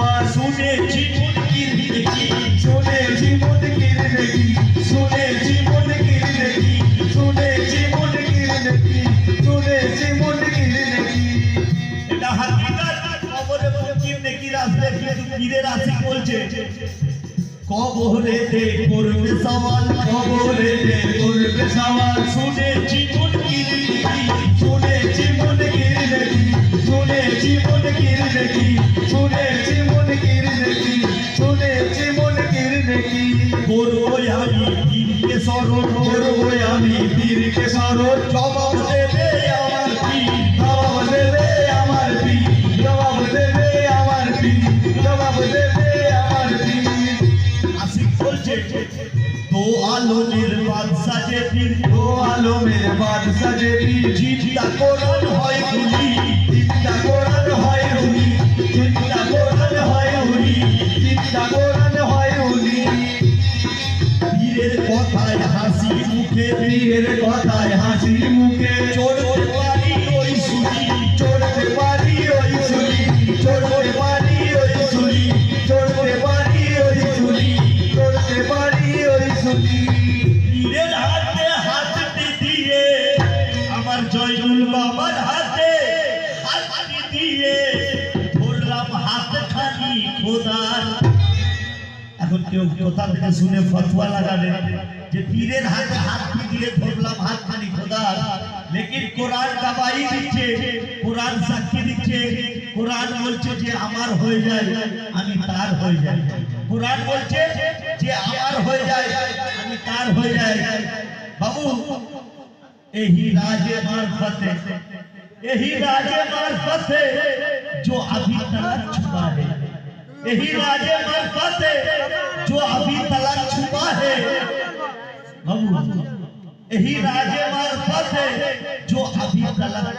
আমার শুনেছি মুনকির দেখি শুনেছি মুনকির দেখি শুনেছি মুনকির দেখি শুনেছি মুনকির দেখি শুনেছি মুনকির দেখি এটা হাকিকত কবরে মুনকির দেখি রাস্তায় কিন্তু পীরের আশিক বলছে কবরেতে করবে সওয়াল কবরেতে করবে সওয়াল শুনেছি মুনকির দেখি শুনেছি মুনকির দেখি শুনেছি মুনকির দেখি শুনেছি মুনকির দেখি শুনেছি মুনকির দেখি করবো আমি পীরকে স্মরণ করবো আমি পীরকে স্মরণ জবাব দেবে আমার পীর জবাব দেবে আমার পীর জবাব দেবে আমার পীর জবাব দেবে আমার পীর আশিক বলছে দো আলমের বাদশা যে পীর দো আলমের বাদশা যে পীর জিন্দা কোরআন হয় গুলি জিন্দা কোরআন হয় গুলি জিন্দা কোরআন হয় গুলি জিন্দা কোরআন হয় গুলি পীরের কথায় হাসি মুখে পীরের কথায় হাসি মুখে চড়তে পারি ওই সুলি চড়তে পারি ওই সুলি চড়তে পারি ওই সুলি চড়তে পারি ওই সুলি চড়তে পারি ওই সুলি পীরের হাতে হাতটি দিয়ে আমার জয়নুল বাবার হাতে হাতটি দিয়ে ধরলাম হাতখানি খোদার এখন কেউ কোথা থেকে শুনে ফতোয়া লাগাবে যে পীরের হাতে হাত দিয়ে ধরলাম হাতখানি খোদার লেকিন কোরআন গবাহি দিচ্ছে কোরআন সাক্ষী দিচ্ছে কোরআন বলছে যে আমার হয়ে যায় আমি তার হয়ে যাই কোরআন বলছে যে আমার হয়ে যায় আমি তার হয়ে যাই বাবু यही राजे मार्फते यही राजे मार्फते जो अभी तलक छुपा है यही राजे मार्फते जो अभी तलक छुपा है बाबू यही राजे मार्फते जो अभी तलक